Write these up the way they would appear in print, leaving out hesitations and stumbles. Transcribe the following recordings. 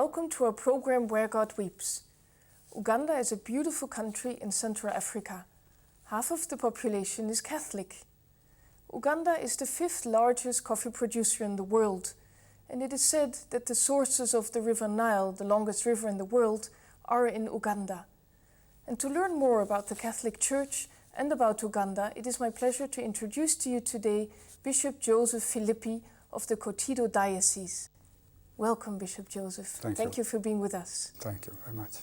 welcome to our program Where God Weeps. Uganda is a beautiful country in Central Africa. Half of the population is Catholic. Uganda is the 5th largest coffee producer in the world, and it is said that the sources of the River Nile, the longest river in the world, are in Uganda. And to learn more about the Catholic Church and about Uganda, it is my pleasure to introduce to you today Bishop Giuseppe Filippi of the Kotido Diocese. Welcome, Bishop Joseph. Thank you for being with us. Thank you very much.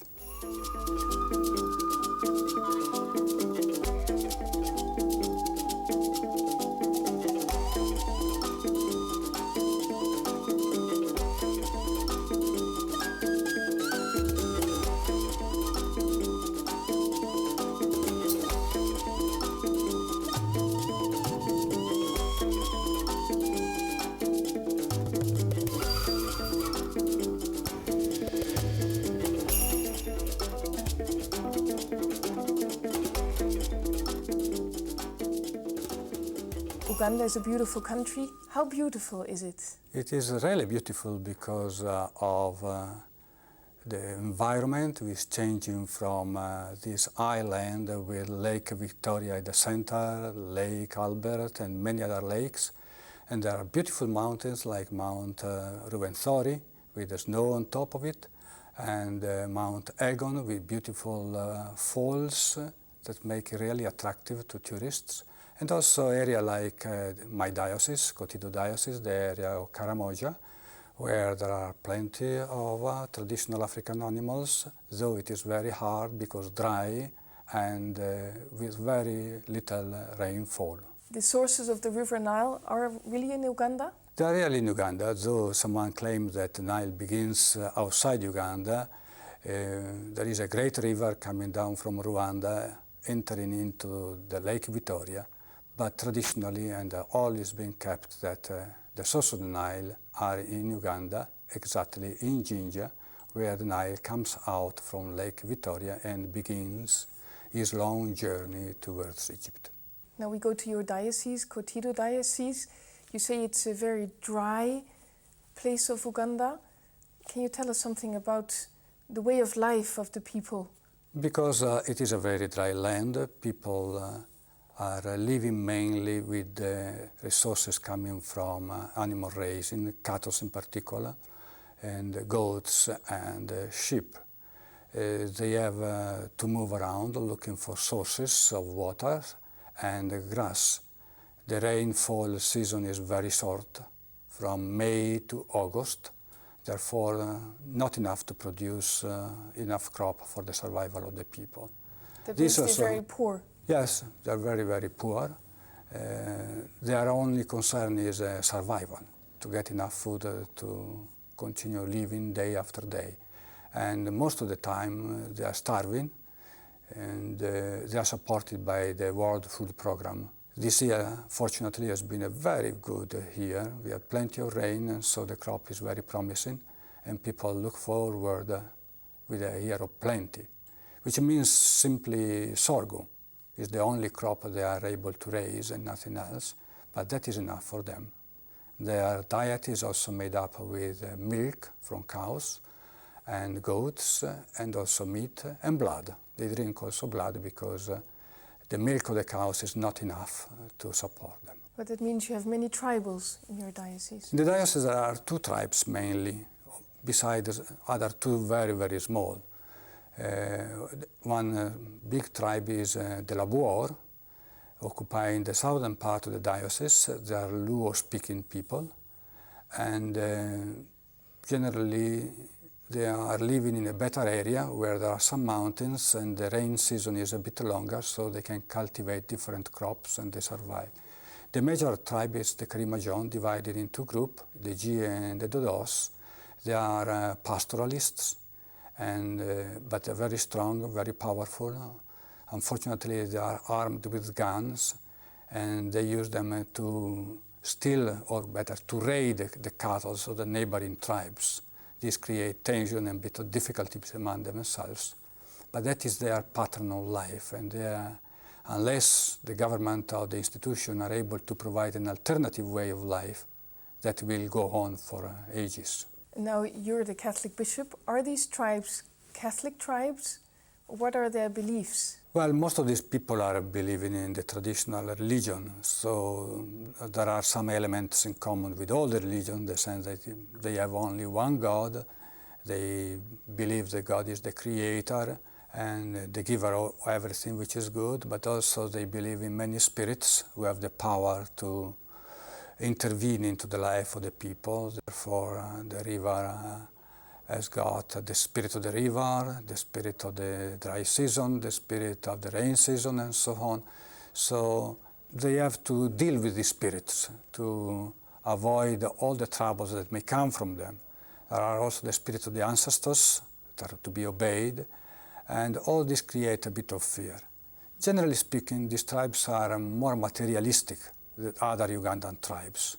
Uganda is a beautiful country. How beautiful is it? It is really beautiful because of the environment, which is changing from this island with Lake Victoria at the center, Lake Albert, and many other lakes. And there are beautiful mountains like Mount Ruwenzori with the snow on top of it, and Mount Egon with beautiful falls that make it really attractive to tourists. And also area like my diocese, Kotido Diocese, the area of Karamoja, where there are plenty of traditional African animals, though it is very hard because dry and with very little rainfall. The sources of the River Nile are really in Uganda? They are really in Uganda, though someone claims that the Nile begins outside Uganda. There is a great river coming down from Rwanda, entering into the Lake Victoria. But traditionally and always been kept that the source of the Nile are in Uganda, exactly in Jinja, where the Nile comes out from Lake Victoria and begins his long journey towards Egypt. Now we go to your diocese, Kotido Diocese. You say it's a very dry place of Uganda. Can you tell us something about the way of life of the people? Because it is a very dry land, people are living mainly with the resources coming from animal raising, cattle in particular, and goats and sheep. They have to move around looking for sources of water and grass. The rainfall season is very short, from May to August, therefore not enough to produce enough crop for the survival of the people. That means they're very poor. Yes, they're very, very poor. Their only concern is survival, to get enough food to continue living day after day. And most of the time they are starving, and they are supported by the World Food Program. This year, fortunately, has been a very good year. We have plenty of rain, and so the crop is very promising, and people look forward with a year of plenty, which means simply sorghum is the only crop they are able to raise and nothing else, but that is enough for them. Their diet is also made up with milk from cows and goats, and also meat and blood. They drink also blood because the milk of the cows is not enough to support them. But that means you have many tribals in your diocese. In the diocese there are 2 tribes mainly, besides other 2 very, very small. One big tribe is the Labuor, occupying the southern part of the diocese. They are Luo-speaking people, and generally they are living in a better area where there are some mountains and the rain season is a bit longer, so they can cultivate different crops and they survive. The major tribe is the Karimajon, divided in 2 groups, the G and the Dodos. They are pastoralists, but they're very strong, very powerful. Unfortunately, they are armed with guns, and they use them to steal, or better, to raid the cattle of the neighboring tribes. This creates tension and a bit of difficulties among themselves. But that is their pattern of life, and unless the government or the institution are able to provide an alternative way of life, that will go on for ages. Now you're the Catholic bishop. Are these tribes Catholic tribes? What are their beliefs? Well, most of these people are believing in the traditional religion, so there are some elements in common with all the religions, in the sense that they have only one God, they believe that God is the creator and the giver of everything which is good, but also they believe in many spirits who have the power to intervene into the life of the people. Therefore, the river has got the spirit of the river, the spirit of the dry season, the spirit of the rain season, and so on. So they have to deal with these spirits to avoid all the troubles that may come from them. There are also the spirits of the ancestors that are to be obeyed, and all this creates a bit of fear. Generally speaking, these tribes are more materialistic than other Ugandan tribes,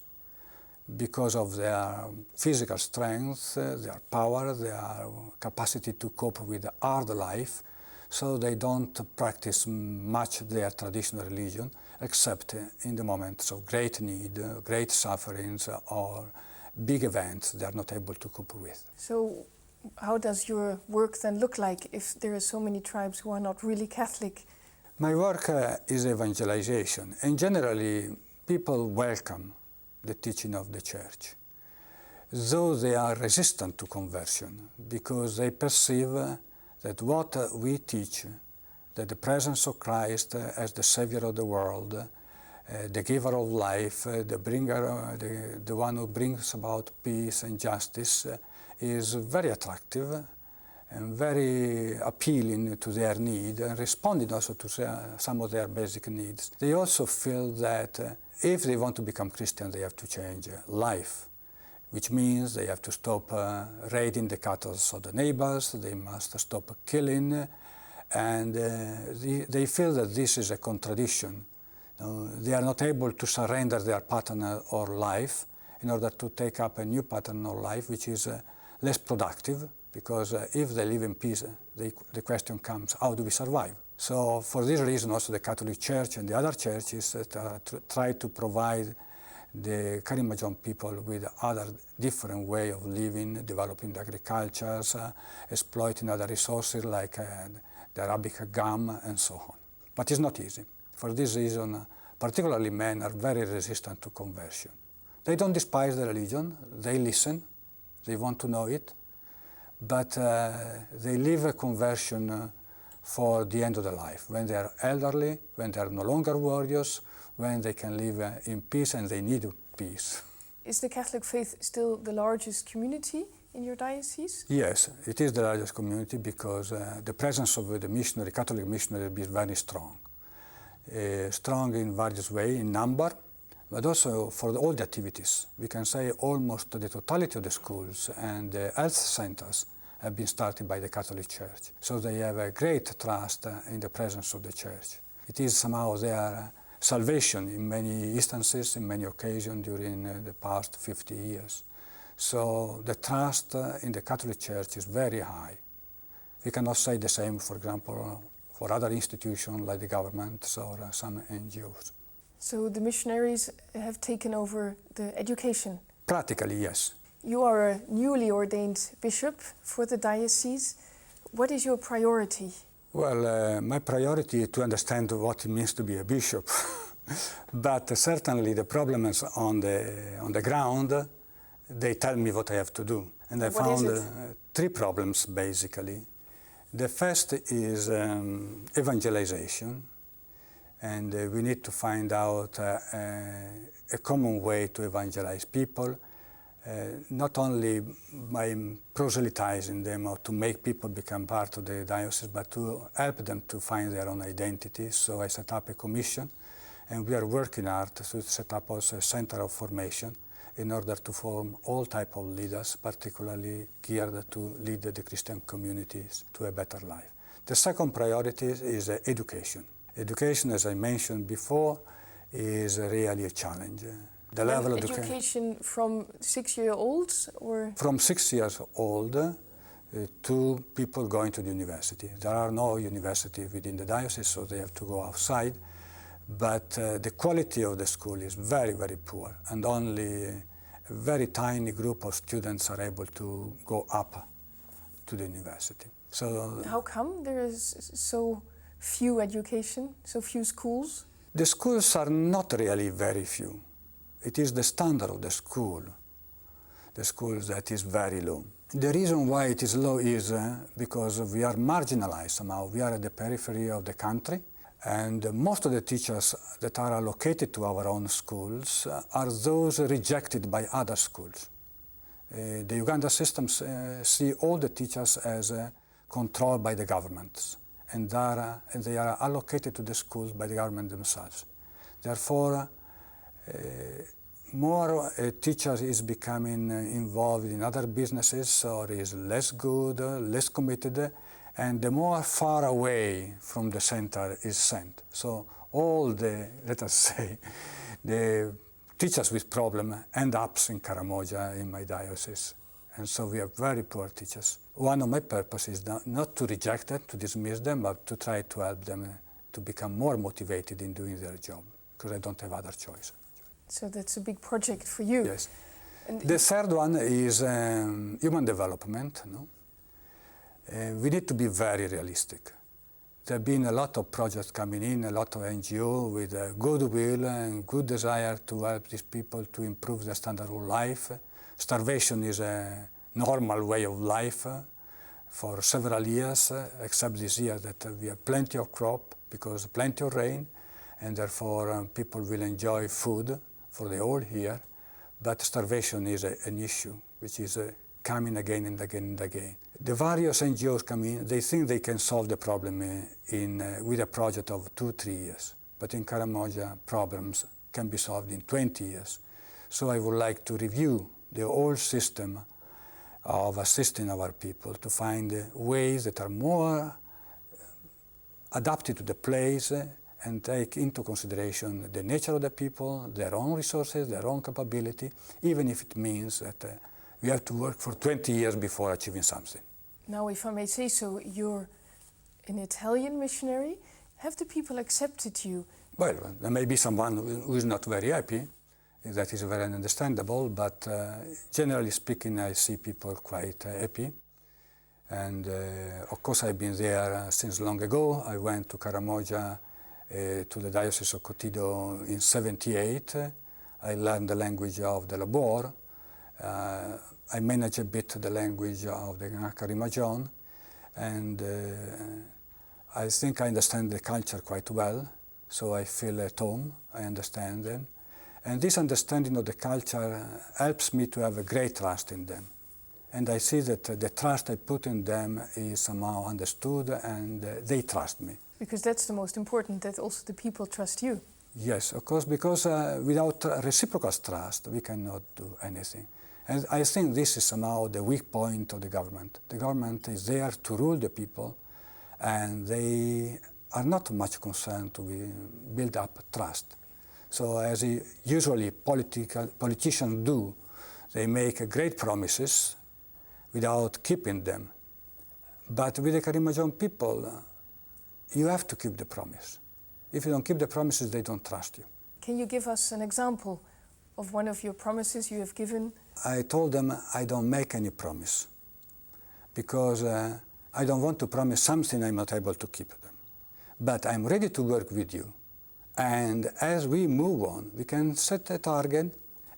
because of their physical strength, their power, their capacity to cope with hard life. So they don't practice much their traditional religion, except in the moments of great need, great sufferings, or big events they are not able to cope with. So how does your work then look like if there are so many tribes who are not really Catholic? My work is evangelization, and generally people welcome the teaching of the Church, though they are resistant to conversion, because they perceive that what we teach, that the presence of Christ as the Savior of the world, the giver of life, the one who brings about peace and justice, is very attractive and very appealing to their need, and responding also to some of their basic needs. They also feel that if they want to become Christian, they have to change life, which means they have to stop raiding the cattle of the neighbors, they must stop killing, and they feel that this is a contradiction. They are not able to surrender their pattern or life in order to take up a new pattern of life, which is less productive, because if they live in peace, the question comes, how do we survive? So for this reason, also the Catholic Church and the other churches try to provide the Karimajong people with other different way of living, developing the agricultures, exploiting other resources like the Arabica gum and so on. But it's not easy. For this reason, particularly men are very resistant to conversion. They don't despise the religion, they listen, they want to know it, but they leave a conversion for the end of their life, when they are elderly, when they are no longer warriors, when they can live in peace and they need peace. Is the Catholic faith still the largest community in your diocese? Yes, it is the largest community because the presence of the missionary, Catholic missionary, is very strong. Strong in various ways, in number, but also for all the activities. We can say almost the totality of the schools and the health centers have been started by the Catholic Church. So they have a great trust in the presence of the Church. It is somehow their salvation in many instances, in many occasions during the past 50 years. So the trust in the Catholic Church is very high. We cannot say the same, for example, for other institutions like the government or some NGOs. So the missionaries have taken over the education? Practically, yes. You are a newly ordained bishop for the diocese. What is your priority? Well, my priority is to understand what it means to be a bishop. But certainly the problems on the ground, they tell me what I have to do. And I found three problems, basically. The first is evangelization. And we need to find out a common way to evangelize people, not only by proselytizing them or to make people become part of the diocese, but to help them to find their own identity. So I set up a commission, and we are working hard to set up also a center of formation in order to form all type of leaders, particularly geared to lead the Christian communities to a better life. The second priority is education. Education, as I mentioned before, is really a challenge. The level of education from 6-year-olds or? From 6 years old to people going to the university. There are no university within the diocese, so they have to go outside. But the quality of the school is very, very poor, and only a very tiny group of students are able to go up to the university. So how come there is so few education, so few schools? The schools are not really very few. It is the standard of the schools that is very low. The reason why it is low is because we are marginalized somehow. We are at the periphery of the country, and most of the teachers that are allocated to our own schools are those rejected by other schools. The Uganda systems see all the teachers as controlled by the governments, and they are allocated to the schools by the government themselves. Therefore, more a teacher is becoming involved in other businesses or is less good, less committed, and the more far away from the center is sent. So all the, let us say, the teachers with problem end up in Karamoja in my diocese. And so we have very poor teachers. One of my purposes is not to reject them, to dismiss them, but to try to help them to become more motivated in doing their job, because I don't have other choice. So that's a big project for you. Yes. And the third one is human development. No? We need to be very realistic. There have been a lot of projects coming in, a lot of NGO with goodwill and good desire to help these people to improve their standard of life. Starvation is a normal way of life for several years, except this year that we have plenty of crop because plenty of rain, and therefore people will enjoy food for the whole year. But starvation is an issue which is coming again and again and again. The various NGOs come in, they think they can solve the problem with a project of 2-3 years. But in Karamoja, problems can be solved in 20 years. So I would like to review the whole system of assisting our people to find ways that are more adapted to the place and take into consideration the nature of the people, their own resources, their own capability, even if it means that we have to work for 20 years before achieving something. Now, if I may say so, you're an Italian missionary. Have the people accepted you? Well, there may be someone who is not very happy. That is very understandable, but generally speaking, I see people quite happy. And of course, I've been there since long ago. I went to Karamoja to the Diocese of Kotido in '78. I learned the language of the Labor. I manage a bit the language of the Karimajon, and I think I understand the culture quite well, so I feel at home, I understand them. And this understanding of the culture helps me to have a great trust in them. And I see that the trust I put in them is somehow understood, and they trust me. Because that's the most important, that also the people trust you. Yes, of course, because without reciprocal trust, we cannot do anything. And I think this is somehow the weak point of the government. The government is there to rule the people, and they are not much concerned to build up trust. So as usually politicians do, they make great promises without keeping them. But with the Karimajon people, you have to keep the promise. If you don't keep the promises, they don't trust you. Can you give us an example of one of your promises you have given? I told them I don't make any promise because I don't want to promise something I'm not able to keep them. But I'm ready to work with you. And as we move on, we can set a target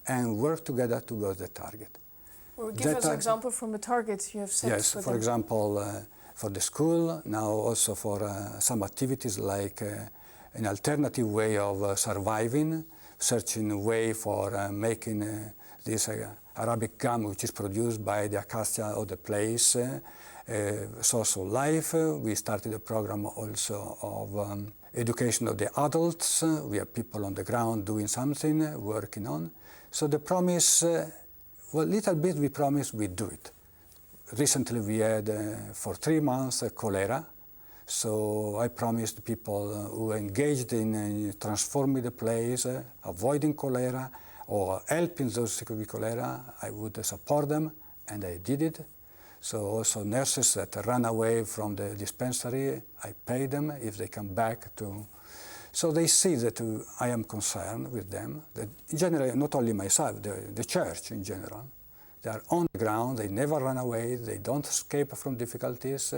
and work together towards the target. Or give us an example from the targets you have set. Yes, for example, for the school, now also for some activities like an alternative way of surviving, searching a way for making this Arabic gum which is produced by the acacia of the place, source of life. We started a program also of education of the adults. We have people on the ground doing something, working on. So the promise, well, little bit we promise, we do it. Recently we had, for 3 months, cholera. So I promised people who engaged in transforming the place, avoiding cholera, or helping those sick with cholera, I would support them, and I did it. So also nurses that run away from the dispensary, I pay them if they come back to So they see that I am concerned with them, that in general, not only myself, the church in general. They are on the ground, they never run away, they don't escape from difficulties,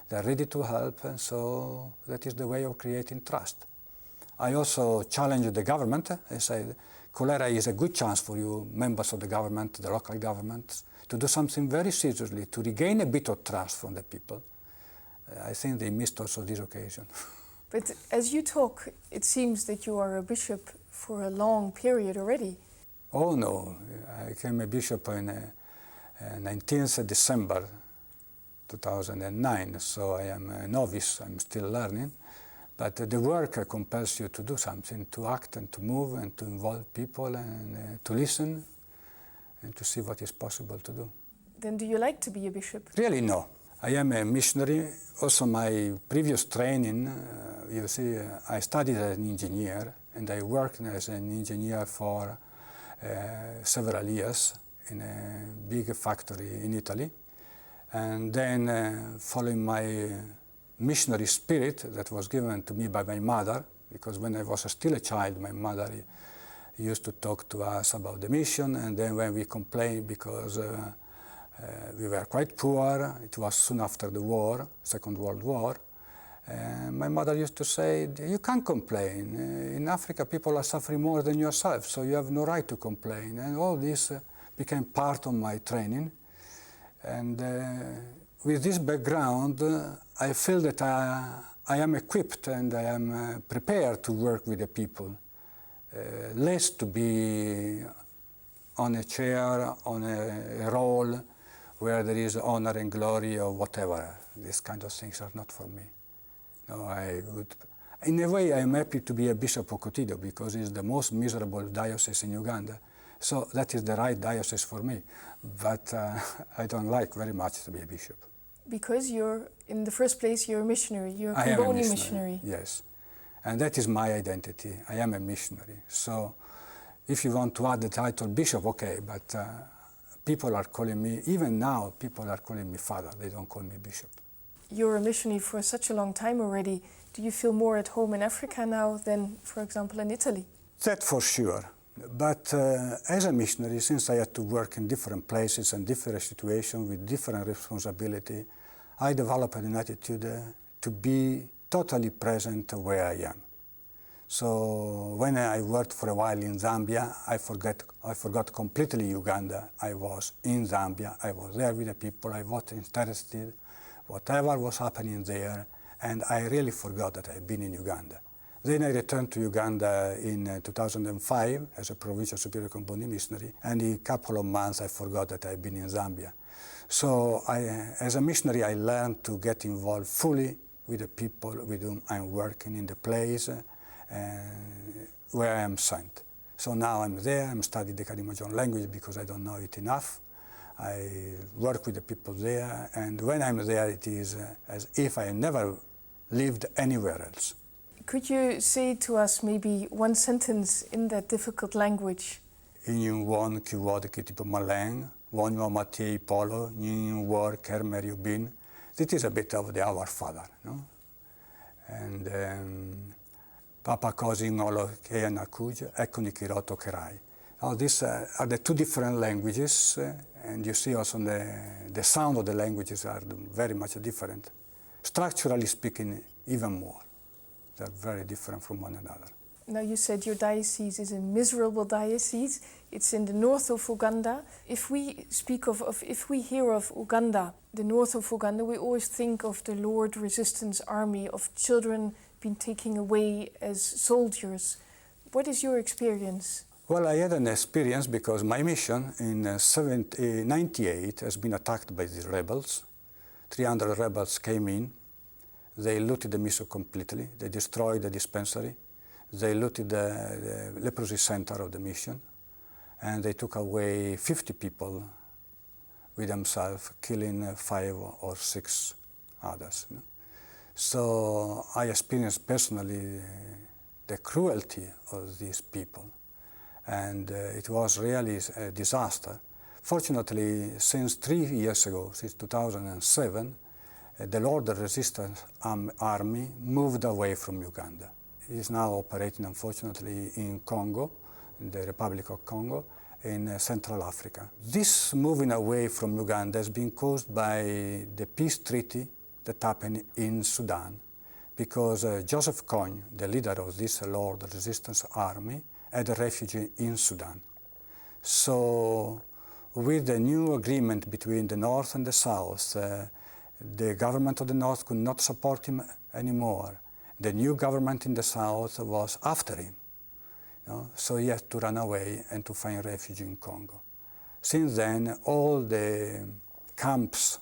they are ready to help, and so that is the way of creating trust. I also challenged the government. I said, cholera is a good chance for you, members of the government, the local governments, to do something very seriously, to regain a bit of trust from the people. I think they missed also this occasion. But as you talk, it seems that you are a bishop for a long period already. Oh no, I became a bishop on 19th December 2009, so I am a novice, I'm still learning. But the work compels you to do something, to act and to move and to involve people and to listen and to see what is possible to do. Then do you like to be a bishop? Really, no. I am a missionary. Also, my previous training, you see, I studied as an engineer and I worked as an engineer for several years in a big factory in Italy. And then following my missionary spirit that was given to me by my mother, because when I was still a child, my mother used to talk to us about the mission, and then when we complained because we were quite poor, it was soon after the war, Second World War, my mother used to say, you can't complain. In Africa, people are suffering more than yourself, so you have no right to complain. And all this became part of my training. And with this background, I feel that I am equipped and I am prepared to work with the people. Less to be on a chair, on a role where there is honor and glory or whatever. These kind of things are not for me. No, in a way, I am happy to be a Bishop of Kotido because it's the most miserable diocese in Uganda. So that is the right diocese for me. But I don't like very much to be a bishop. Because you're, in the first place, you're a missionary. You're a I am a Comboni missionary. missionary. Yes. And that is my identity. I am a missionary. So if you want to add the title bishop, okay, but people are calling me, even now, people are calling me father. They don't call me bishop. You're a missionary for such a long time already. Do you feel more at home in Africa now than, for example, in Italy? That for sure. But as a missionary, since I had to work in different places and different situations with different responsibility, I developed an attitude to be totally present where I am. So when I worked for a while in Zambia, I forgot completely Uganda. I was in Zambia, I was there with the people, I was interested, whatever was happening there, and I really forgot that I'd been in Uganda. Then I returned to Uganda in 2005 as a provincial superior Comboni missionary, and in a couple of months I forgot that I'd been in Zambia. So as a missionary, I learned to get involved fully with the people with whom I'm working in the place where I am sent. So now I'm there, I'm studying the Kalimojong language because I don't know it enough. I work with the people there, and when I'm there, it is as if I never lived anywhere else. Could you say to us maybe one sentence in that difficult language? Inyun kiwad kitipo maleng, wonyo matei polo, inyun war kermeriu bin. This is a bit of the Our Father, no? And Papa kosi ngolo kea nakuj, ekuni kiroto kerai. Now these are the two different languages, and you see also the sound of the languages are very much different. Structurally speaking, even more. They're very different from one another. Now you said your diocese is a miserable diocese. It's in the north of Uganda. If we hear of Uganda, the north of Uganda, we always think of the Lord Resistance Army, of children being taken away as soldiers. What is your experience? Well, I had an experience because my mission in 1998 has been attacked by the rebels. 300 rebels came in. They looted the mission completely. They destroyed the dispensary. They looted the leprosy center of the mission. And they took away 50 people with themselves, killing 5 or 6 others. No? So I experienced personally the cruelty of these people. And it was really a disaster. Fortunately, since 3 years ago, since 2007, the Lord Resistance Army moved away from Uganda. is now operating, unfortunately, in Congo, in the Republic of Congo, in Central Africa. This moving away from Uganda has been caused by the peace treaty that happened in Sudan, because Joseph Kony, the leader of this Lord Resistance Army, had a refugee in Sudan. So with the new agreement between the North and the South, the government of the North could not support him anymore. The new government in the South was after him. So he had to run away and to find refuge in Congo. Since then, all the camps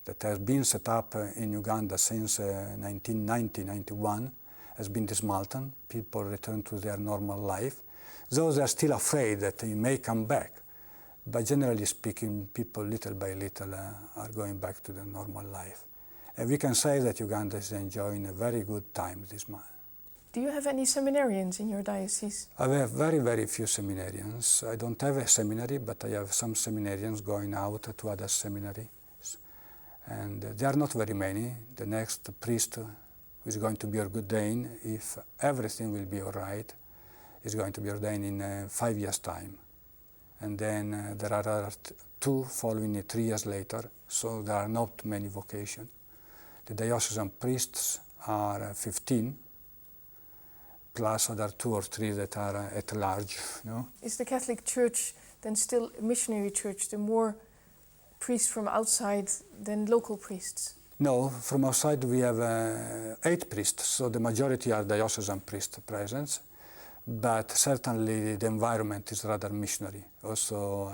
that have been set up in Uganda since 1990-91 has been dismantled. People return to their normal life. Those are still afraid that he may come back. But generally speaking, people little by little are going back to their normal life. And we can say that Uganda is enjoying a very good time this month. Do you have any seminarians in your diocese? I have very, very few seminarians. I don't have a seminary, but I have some seminarians going out to other seminaries. And there are not very many. The next priest who is going to be ordained, if everything will be all right, is going to be ordained in 5 years' time. And then there are 2 following 3 years later, so there are not many vocations. The diocesan priests are 15, plus other 2 or 3 that are at large. Is the Catholic Church then still a missionary church, the more priests from outside than local priests? No, from outside we have 8 priests, so the majority are diocesan priests present, but certainly the environment is rather missionary. Also,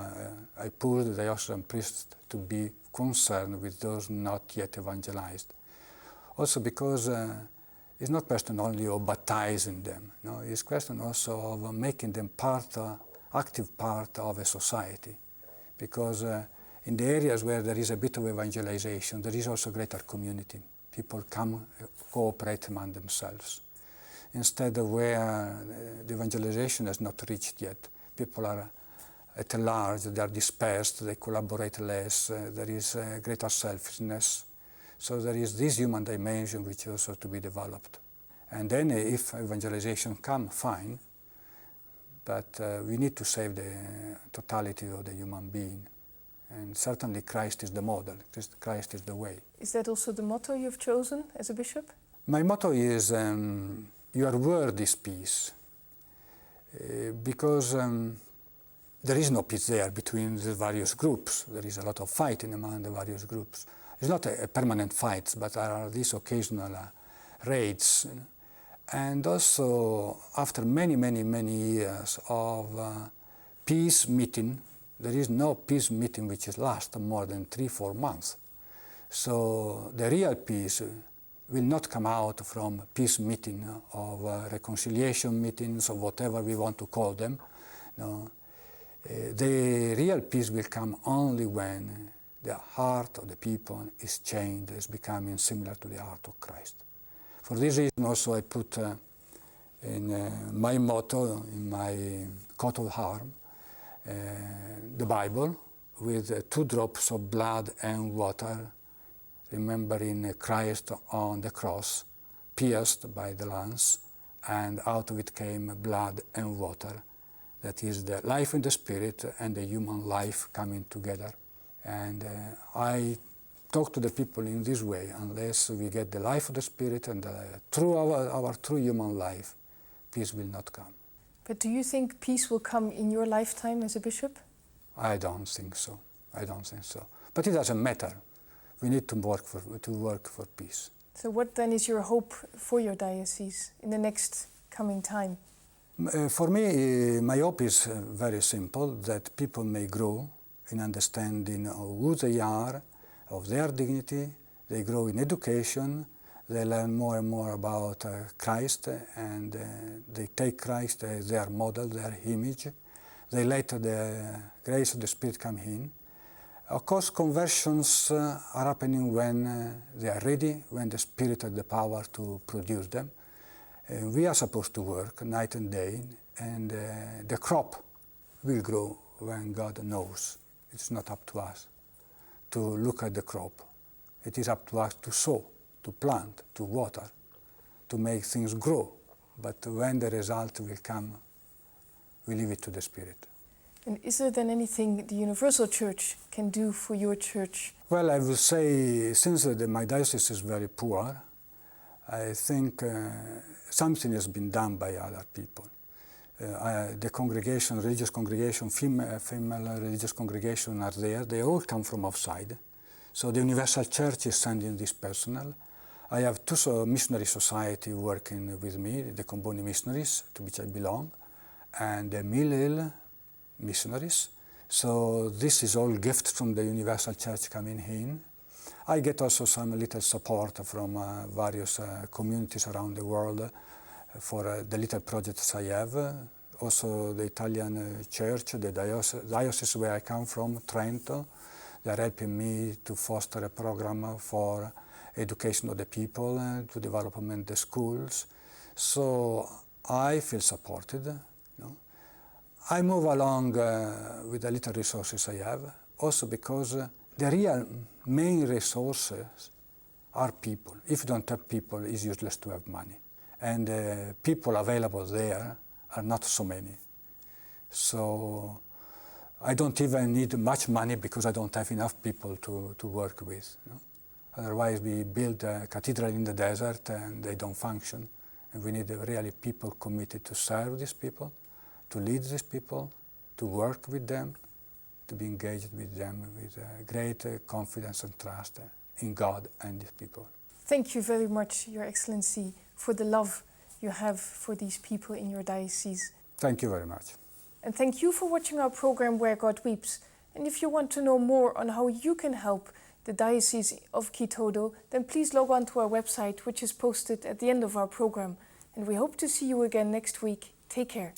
I push the diocesan priests to be concerned with those not yet evangelized. Also because it's not question only of baptizing them, it's question also of making them active part of a society. Because in the areas where there is a bit of evangelization, there is also greater community. People come, cooperate among themselves. Instead of where the evangelization has not reached yet, people are at large, they are dispersed, they collaborate less, there is greater selfishness. So there is this human dimension which is also to be developed. And then if evangelization comes, fine, but we need to save the totality of the human being. And certainly Christ is the model, Christ is the way. Is that also the motto you've chosen as a bishop? My motto is, your word is peace. Because there is no peace there between the various groups. There is a lot of fighting among the various groups. It's not a permanent fight, but there are these occasional raids. And also, after many, many, many years of peace meeting, there is no peace meeting which lasts more than 3-4 months. So the real peace will not come out from peace meeting of reconciliation meetings or whatever we want to call them. No. The real peace will come only when the heart of the people is changed, is becoming similar to the heart of Christ. For this reason also I put in my motto, in my coat of arms, the Bible with 2 drops of blood and water, remembering Christ on the cross, pierced by the lance, and out of it came blood and water. That is the life in the spirit and the human life coming together. And I talk to the people in this way. Unless we get the life of the spirit and through our true human life, peace will not come. But do you think peace will come in your lifetime as a bishop? I don't think so. I don't think so. But it doesn't matter. We need to work for peace. So what then is your hope for your diocese in the next coming time? For me, my hope is very simple, that people may grow in understanding of who they are, of their dignity. They grow in education. They learn more and more about Christ, and they take Christ as their model, their image. They let the grace of the Spirit come in. Of course, conversions are happening when they are ready, when the Spirit has the power to produce them. We are supposed to work night and day, and the crop will grow when God knows. It's not up to us to look at the crop. It is up to us to sow, to plant, to water, to make things grow. but when the result will come, we leave it to the Spirit. And is there then anything the Universal Church can do for your church? Well, I will say, since my diocese is very poor, I think something has been done by other people. The congregation, religious congregation, female religious congregation are there. They all come from outside. So the Universal Church is sending this personnel. I have two missionary society working with me, the Comboni Missionaries, to which I belong, and the Mill Missionaries. So this is all gift from the Universal Church coming in. I get also some little support from various communities around the world for the little projects I have. Also the Italian church, the diocese where I come from, Trento, they are helping me to foster a program for education of the people, to development the schools. So I feel supported. You know. I move along with the little resources I have, also because the real main resources are people. If you don't have people, it's useless to have money. And people available there are not so many. So I don't even need much money because I don't have enough people to work with. You know? Otherwise, we build a cathedral in the desert and they don't function. And we need really people committed to serve these people, to lead these people, to work with them, to be engaged with them with great confidence and trust in God and His people. Thank you very much, Your Excellency, for the love you have for these people in your diocese. Thank you very much. And thank you for watching our program Where God Weeps. And if you want to know more on how you can help the Diocese of Kotido, then please log on to our website, which is posted at the end of our program. And we hope to see you again next week. Take care.